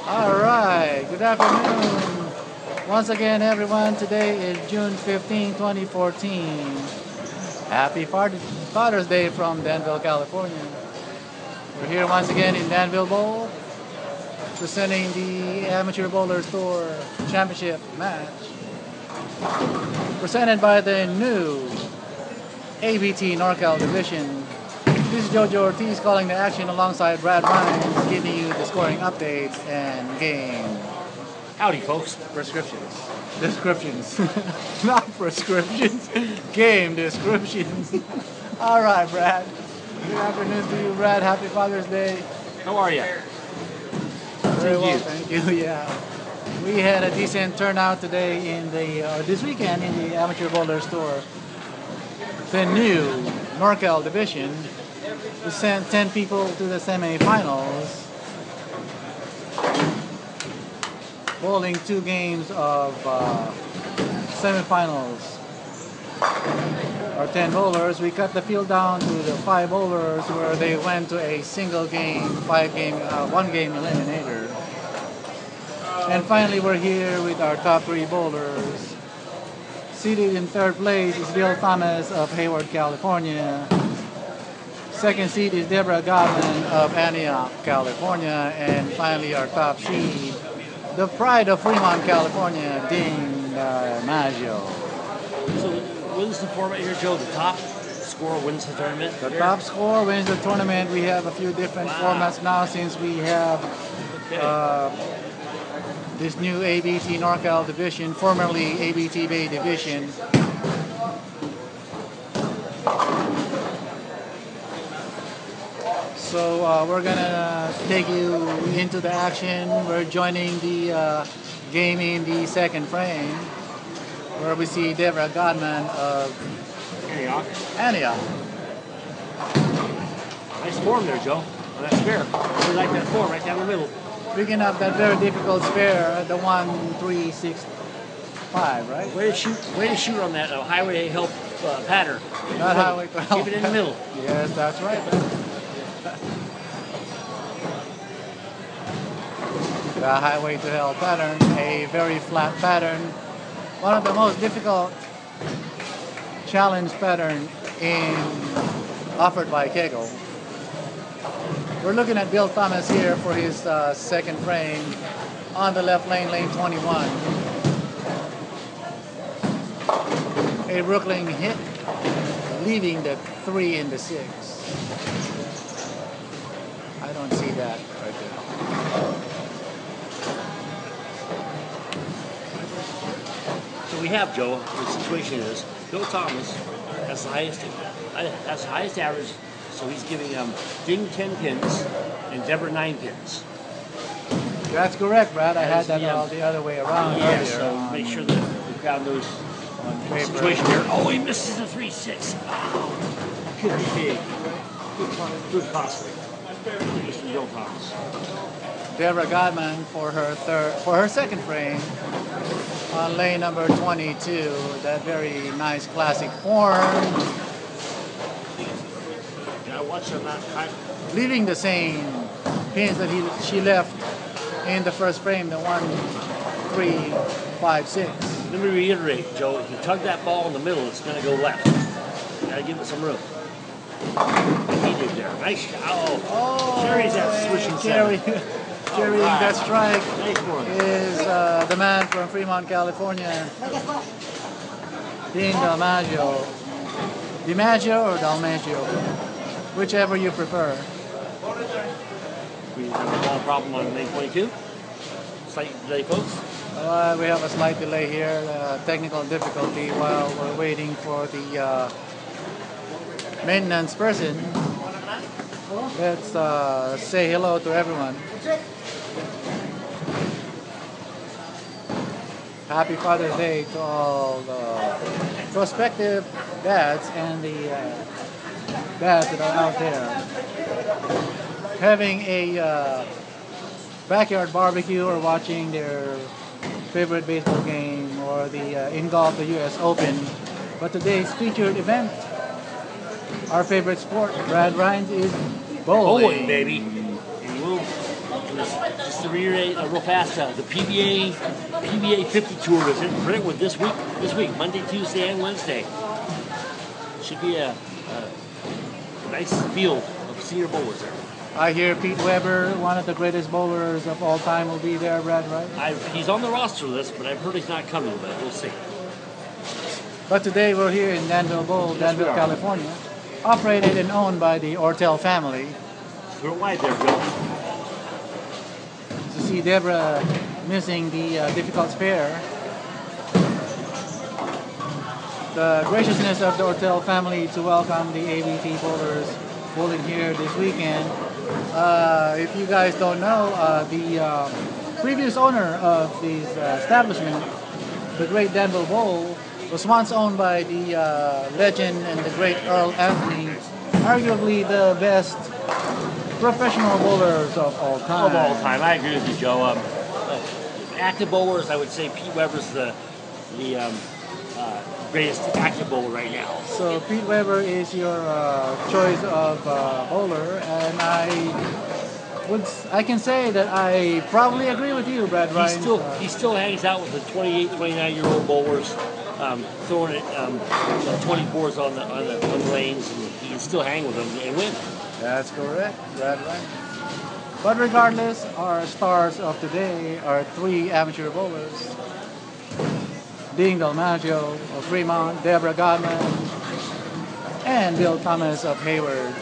Alright, good afternoon. Once again, everyone, today is June 15, 2014. Happy Father's Day from Danville, California. We're here once again in Danville Bowl, presenting the Amateur Bowler Tour Championship match, presented by the new ABT NorCal Division. This is Jojo Ortiz calling the action alongside Brad Rhines, giving you the scoring updates and game. Howdy, folks. Prescriptions. Descriptions. Not prescriptions. Game descriptions. All right, Brad. Good afternoon to you, Brad. Happy Father's Day. How are you? Very well, thank you. Yeah. We had a decent turnout today in this weekend in the Amateur Bowler Tour. The new NorCal Division. We sent 10 people to the semifinals, bowling 2 games of semifinals. Our 10 bowlers, we cut the field down to the 5 bowlers where they went to a single game, 1 game eliminator. And finally, we're here with our top 3 bowlers. Seated in 3rd place is Bill Thomas of Hayward, California. 2nd seed is Deborah Godwin of Antioch, California. And finally, our top seed, the pride of Fremont, California, Ding Maggio. So, what is the format here, Joe? The top scorer wins the tournament? The top scorer wins the tournament. We have a few different formats now since we have this new ABT NorCal Division, formerly ABT Bay Division. So we're gonna take you into the action. We're joining the game in the 2nd frame, where we see Deborah Godman of Antioch. Nice form there, Joe. On that spare. We like that form right down the middle. Picking up that very difficult spare, the 1-3-6-5, right? Way to shoot on that highway help pattern. Not highway to help. Keep it in the middle. Yes, that's right. The highway to hell pattern, a very flat pattern, one of the most difficult challenge pattern offered by Kegel. We're looking at Bill Thomas here for his 2nd frame on the left lane, lane 21. A Brooklyn hit, leaving the 3 and the 6. I don't see that right there. So we have, Joe, the situation is, Bill Thomas has the highest average, so he's giving Ding 10 pins and Deborah 9 pins. That's correct, Brad. I had that all the other way around earlier. So make sure that the crowd knows the situation here. Oh, he misses the 3-6. Wow. Could be big. Good costly. Mr. Bill Thomas. Deborah Godman for her 2nd frame on lane number 22. That very nice classic form. Yeah, watch her not cut. Leaving the same pins that she left in the 1st frame, the 1-3-5-6. Let me reiterate, Joe. If you tug that ball in the middle, it's going to go left. You got to give it some room. He did there. Nice. Oh, carries that swishing Carrying that strike is the man from Fremont, California, Ding Dalmaggio. DiMaggio or Dalmaggio, whichever you prefer. We have a small problem on lane 22. Slight delay, folks. We have a slight delay here, technical difficulty while we're waiting for the maintenance person. Let's say hello to everyone. Happy Father's Day to all the prospective dads and the dads that are out there having a backyard barbecue or watching their favorite baseball game or in golf the U.S. Open. But today's featured event, our favorite sport, Brad Rhines, is bowling. Bowling, baby. And Just to reiterate real fast, the PBA 50 Tour is in Brentwood this week, Monday, Tuesday, and Wednesday. Should be a nice field of senior bowlers there. I hear Pete Weber, one of the greatest bowlers of all time, will be there, Brad, right? He's on the roster list, but I've heard he's not coming, but we'll see. But today we're here in Danville Bowl, Danville, California, operated and owned by the Ortel family. We're wide there, Joe. To see Deborah missing the difficult spare. The graciousness of the Ortel family to welcome the ABT bowlers bowling here this weekend. If you guys don't know, the previous owner of this establishment, the great Danville Bowl, was once owned by the legend and the great Earl Anthony, arguably the best professional bowlers of all time. Of all time, I agree with you, Joe. Active bowlers, I would say Pete Weber's the greatest active bowler right now. So Pete Weber is your choice of bowler, and I can say that I probably agree with you, Brad Ryan. He still hangs out with the 28, 29-year-old bowlers, throwing it 24s on the lanes, and he can still hang with them and win. That's correct, Brad Ryan. But regardless, our stars of today are three amateur bowlers. Ding Dalmaggio of Fremont, Deborah Godman, and Bill Thomas of Hayward.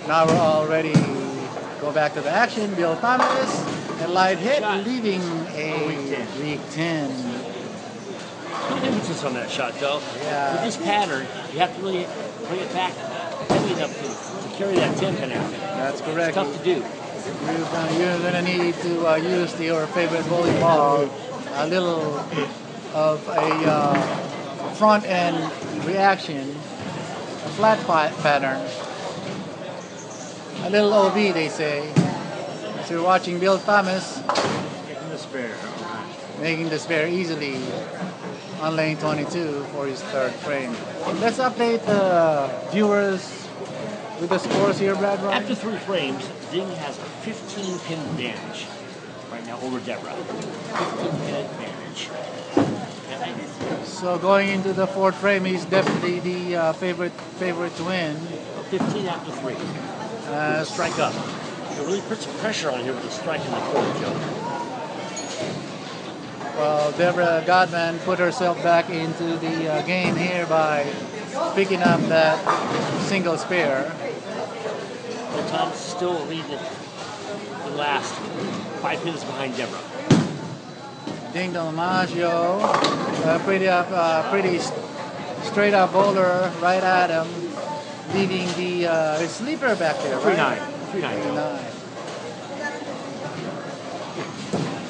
Now we're all ready to go back to the action. Bill Thomas, a light hit, leaving a weak 10. No emphasis on that shot, Joe. Yeah. With this pattern, you have to really bring it back heavy enough to carry that 10 pin out. That's correct. It's tough to do. You're going to need to use your favorite bowling ball, a little of a front end reaction, a flat pattern, a little OB, they say. So you're watching Bill Thomas making the spare easily on lane 22 for his third frame. Let's update the viewers with the scores here, Brad Ryan. After 3 frames, Ding has a 15 pin advantage right now over Deborah. 15 pin advantage. So going into the 4th frame, he's definitely the favorite to win. 15 after 3. Strike up. You really put some pressure on here with the strike in the 4th, Joe. Well, Deborah Godman put herself back into the game here by picking up that single spare. Well, Tom's still leading the last 5 minutes behind Deborah. Ding Dalmaggio, pretty straight up bowler right at him, leaving the sleeper back there. 3-9.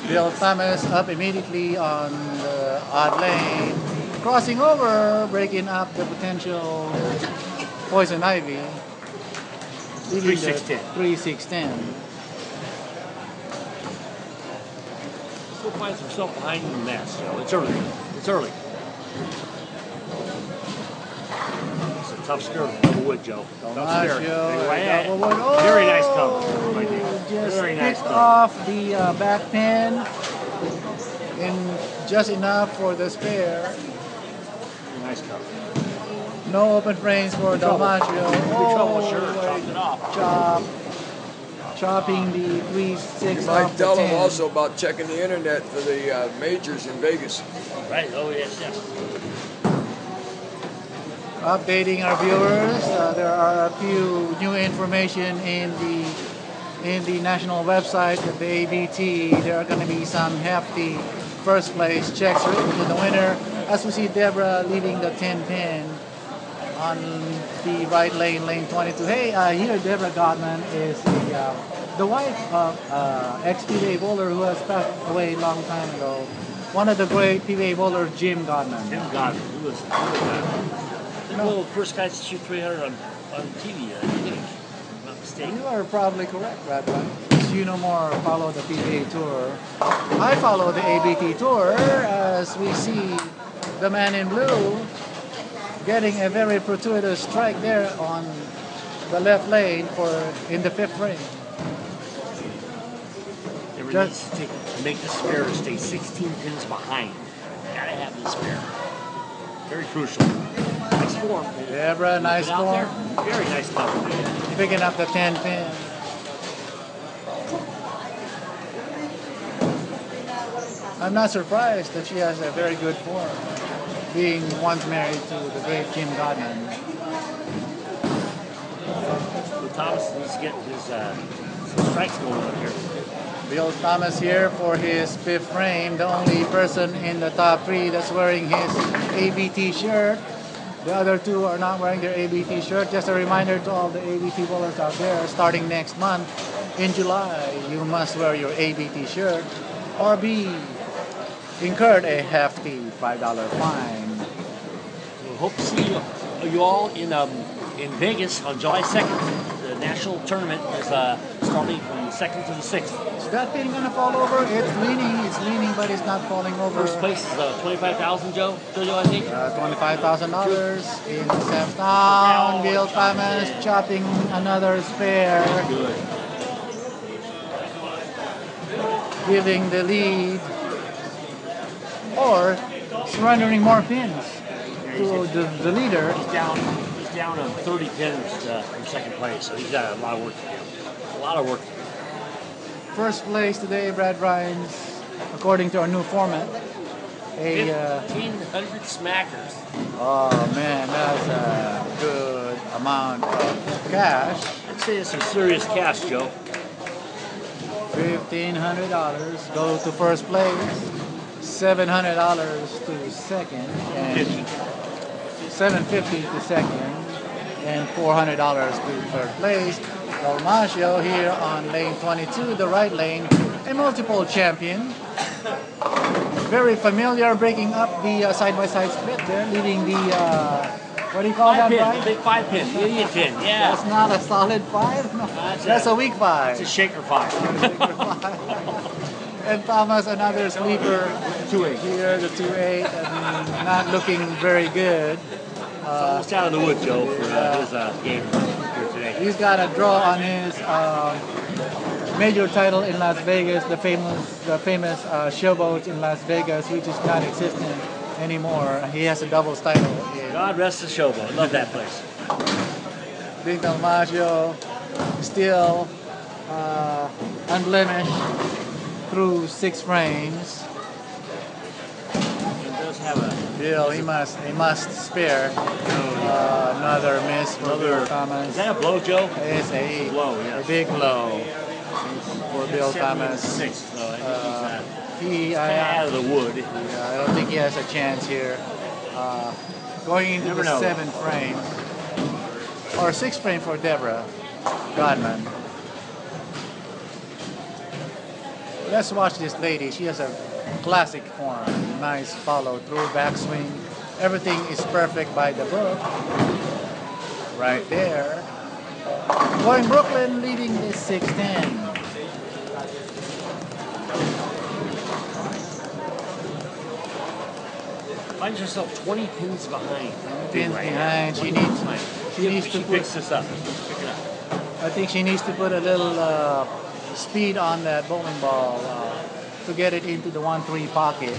Bill Thomas up immediately on the odd lane, crossing over, breaking up the potential poison ivy, leaving 3-6-10. Still finds himself behind the mess, Joe. It's early. It's a tough skirt of double wood, Joe. Very nice cover, my dear. Just Very nice picked cover. off the back pin in just enough for the spare. Nice cover. No open frames for Dalmaggio. Chopped it off. Chopping the 3-6 off the 10. Might tell them also about checking the internet for the majors in Vegas. Right, oh yes. Updating our viewers, there are a few new information in the national website of the ABT. There are going to be some hefty first place checks written to the winner. As we see Deborah leading the 10 pin on the right lane, lane 22. Hey, here Deborah Godman is the wife of ex-PBA bowler who has passed away a long time ago. One of the great PBA bowlers, Jim Godman. Jim Godman, who was one of the first guys to shoot 300 on TV, I think, if I'm not mistaken. You are probably correct, Brad. You no more follow the PBA Tour. I follow the ABT Tour as we see the man in blue getting a very fortuitous strike there on the left lane in the 5th frame. Deborah Just- needs to make the spare to stay 16 pins behind. Gotta have the spare. Very crucial. Nice form. Deborah, nice Get out form. there. Very nice cover. Picking up the 10 pin. I'm not surprised that she has a very good form, being once married to the great Jim Godman. Well, Thomas needs to get his some strikes going on here. Bill Thomas here for his fifth frame, the only person in the top three that's wearing his ABT shirt. The other two are not wearing their ABT shirt. Just a reminder to all the ABT bowlers out there, starting next month in July, you must wear your ABT shirt or be incurred a hefty $5 fine. We hope to see you all in Vegas on July 2nd. The national tournament is starting from the 2nd to the 6th. Is that pin gonna fall over? It's leaning, but it's not falling over. First place is $25,000, Joe, I think. $25,000 in the seventh down. Bill Thomas chopping another spare, Good. giving the lead, or surrendering more pins to the leader. He's down 30 pins from second place, so he's got a lot of work to do. A lot of work to do. First place today, Brad Rhines, according to our new format. 1,500 smackers. Oh man, that's a good amount of cash. I'd say it's some serious cash, Joe. $1,500 go to first place, $700 to second, and $750 to second, and $400 to third place. Dalmacio here on lane 22, the right lane, a multiple champion. Very familiar, breaking up the side-by-side split there, leading the, what do you call that, Pin, Brian? big 5 pin, idiot pin, yeah. That's not a solid 5? No, that's a weak 5. It's a shaker 5. And Thomas, another sleeper. 2-8. Here, the 2-8, and not looking very good. Almost out of the wood, Joe, for his game here today. He's got a draw on his major title in Las Vegas, the famous showboat in Las Vegas, which is not existent anymore. He has a doubles title. God rest the showboat. Love that place. Big Dalmacio still unblemished through 6 frames. He does have a Bill, he must spare. Another miss for Bill Thomas. Is that a blow, Joe? It's a Blow, yeah. a big blow for Bill Thomas. 6, so I think he's I out of the wood. I don't think he has a chance here. Going into Never the know. 7th frame, or 6th frame for Deborah Godman. Let's watch this lady. She has a classic form. Nice follow through, backswing. Everything is perfect by the book. Right there. Going Brooklyn, leading the 6-10. Finds herself 20 pins behind. Pins behind. She needs to She put. picks this up. Pick it up. I think she needs to put a little speed on that bowling ball to get it into the 1-3 pocket.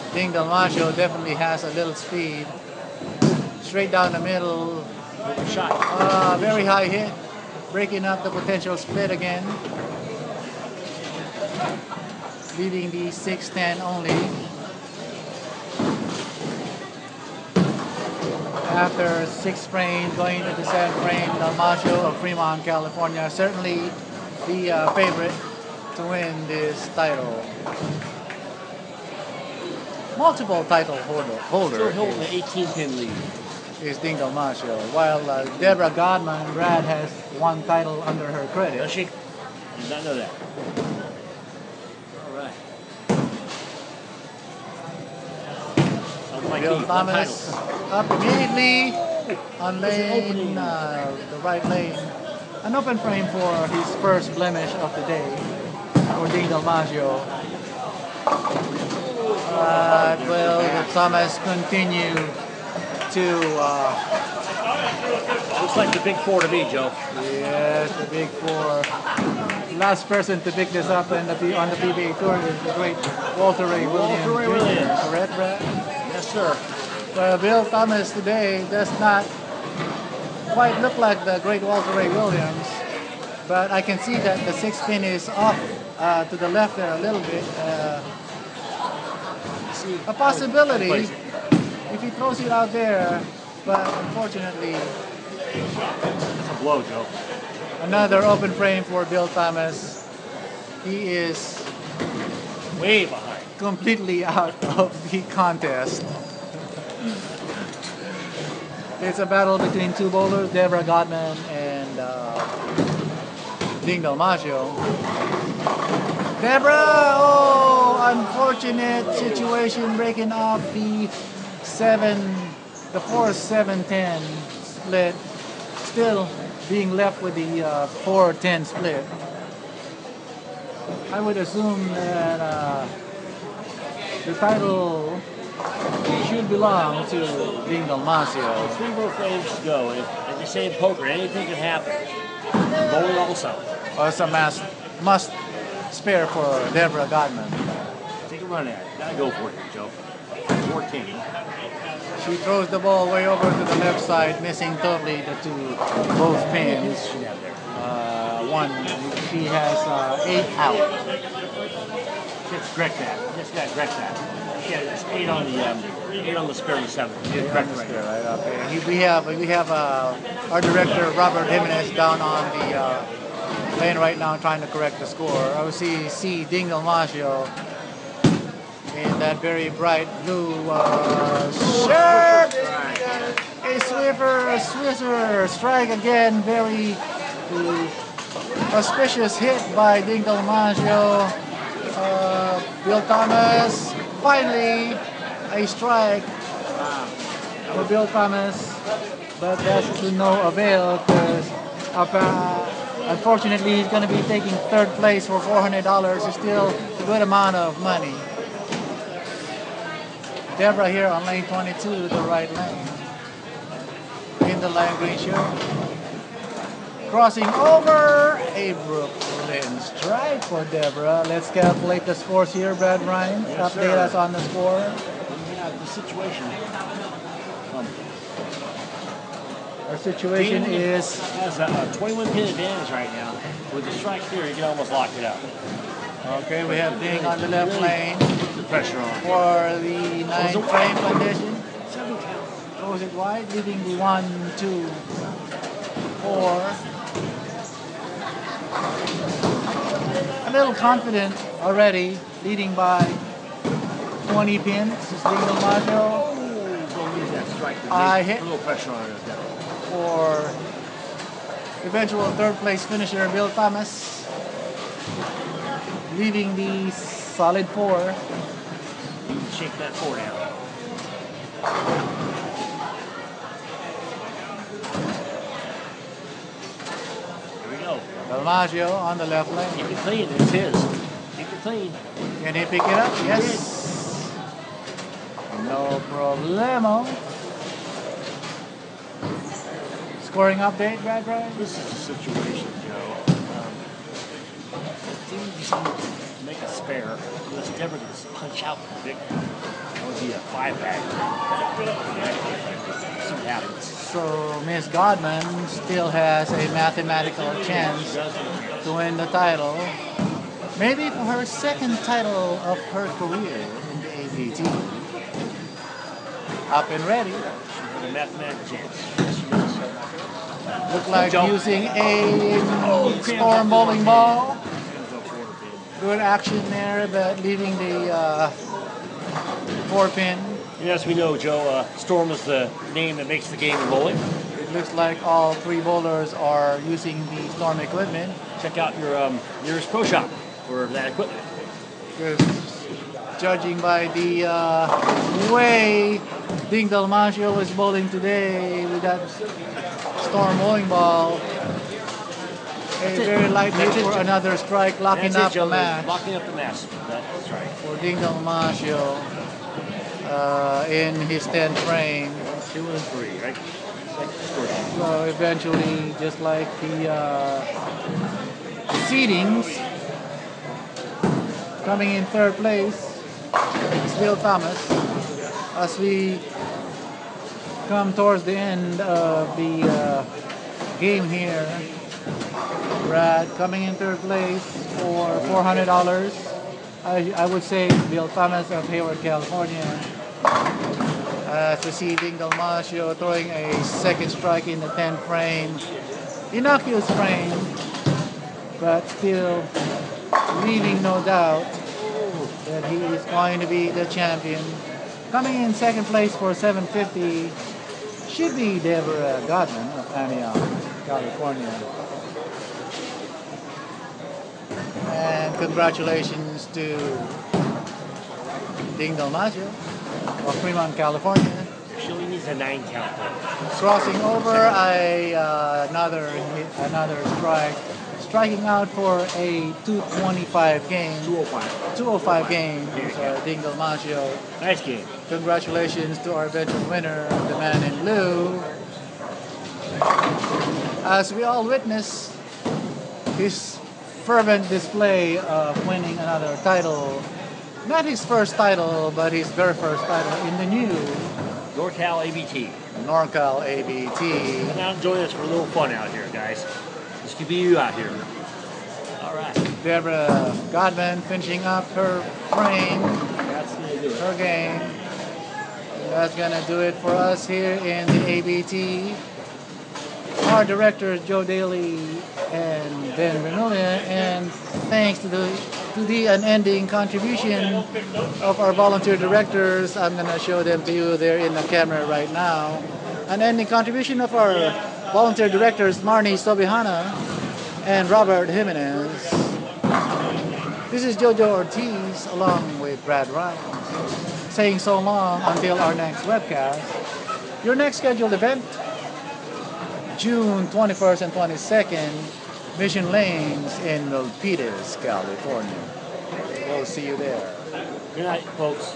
I think Dalmacio definitely has a little speed. Straight down the middle. Shot. Very high hit. Breaking up the potential split again. Leading the 6-10 only. After 6 frames, going into the 7th frame, Dalmacio of Fremont, California, certainly the favorite to win this title. Multiple title holder Still holding the 18-pin lead. is Ding Dalmacio, while Deborah Godman, Brad, has 1 title under her credit. Does she? Did not know that. All right. Sounds like Bill he won Thomas titles. up immediately on lane, the right lane. An open frame for his first blemish of the day for Ding Dalmacio. Will Thomas continue to Looks like the big four to me, Joe. Yes, the big four. Last person to pick this up on the PBA Tour is the great Walter Ray Williams. Walter Ray Williams. Correct, Brad? Yes, sir. Well, Bill Thomas today does not quite look like the great Walter Ray Williams, but I can see that the 6 pin is off to the left there a little bit. A possibility if he throws it out there, but unfortunately, That's a blow, Joe. another open frame for Bill Thomas. He is Way behind. completely out of the contest. It's a battle between two bowlers, Deborah Godman and Ding Dalmacio. Deborah, oh, unfortunate situation breaking off the 4-7-10 split. Still being left with the 4-10 split. I would assume that the title should belong to Ding Dalmacio. 3 more frames to go, and as they say in poker, anything can happen. Bowling also. Well, it's a must spare for Deborah Godman. Take a run at it. Gotta go for it, Joe. 14. She throws the ball way over to the left side, missing totally both pins. She has 8 out. Just correct that. Just gotta correct that. She has 8 on the spare and 7. Just correct right there. Right, okay. We have our director Robert Jimenez down on the lane right now trying to correct the score. I see Ding Dalmacio in that very bright blue shirt. A Swisher strike again. Very auspicious hit by Ding Dalmacio. Bill Thomas, finally a strike for Bill Thomas, but that's to no avail because unfortunately he's going to be taking 3rd place for $400. It's still a good amount of money. Deborah here on lane 22, the right lane. In the lime green show. Crossing over a Brooklyn strike for Deborah. Let's calculate the scores here, Brad Ryan. Yes, Update us on the score. Yeah, the situation. Our situation is Has a 21 pin advantage right now. With the strike here, you can almost lock it up. okay. We have Ding on the left lane The pressure on. for the 9 frame condition. 7 count. Throws it wide, leaving the 1, 2, 4. A little confident already, leading by 20 pins. This is Ding Dalmacio. Don't use that strike. I hit a little pressure on it. for eventual 3rd place finisher Bill Thomas, leaving the solid 4. You can shake that 4 down. Here we go. Dalmacio on the left lane. Keep it clean. It's his. Keep it clean. Can he pick it up? Yes. No problemo. Scoring update, Brad Ryan? This is the situation, Joe. Team just needs to make a spare. Unless Deborah can punch out the big one. That would be a 5-bag. See what happens. So Miss Godman still has a mathematical chance to win the title. Maybe for her 2nd title of her career in the ABT. Up and ready. For the mathematical chance. Look like using a storm bowling ball. Good action there, but leaving the 4-pin. Yes, we know, Joe. Storm is the name that makes the game of bowling. It looks like all 3 bowlers are using the storm equipment. Check out your nearest pro shop for that equipment. Because judging by the way Ding Dalmacio was bowling today with that storm bowling ball, a very light hit for another strike, locking up the match. Locking up the match. That's right. For Ding Dalmacio in his 10th frame. 2 and 3, right? So eventually, just like the seedings, coming in third place is Bill Thomas. As we come towards the end of the game here, Brad coming in third place for $400. I would say Bill Thomas of Hayward, California. As we see Ding Dalmasio throwing a second strike in the 10th frame. Innocuous frame, but still leaving no doubt that he is going to be the champion. Coming in second place for $750 should be Deborah Godman of Antioch, California. And congratulations to Ding Dalmasio of Fremont, California. She only needs a 9 count. Crossing over another strike, striking out for a 225 game. 205 game. Ding Dalmasio. Nice game. Congratulations to our veteran winner, the man in blue. As we all witness his fervent display of winning another title. Not his first title, but his very first title in the new NorCal ABT. NorCal ABT. Come out and join us for a little fun out here, guys. This could be you out here. All right. Deborah Godman finishing up her frame, That's going to do it. her game. That's going to do it for us here in the ABT. Our directors, Joe Daly and Ben Renulia, and thanks to the unending contribution of our volunteer directors, I'm going to show them to you there in the camera right now. Unending contribution of our volunteer directors, Marnie Sobihana and Robert Jimenez. This is Jojo Ortiz along with Brad Ryan, saying so long until our next webcast. Your next scheduled event, June 21st and 22nd, Mission Lanes in Milpitas, California. We'll see you there. Good night, folks.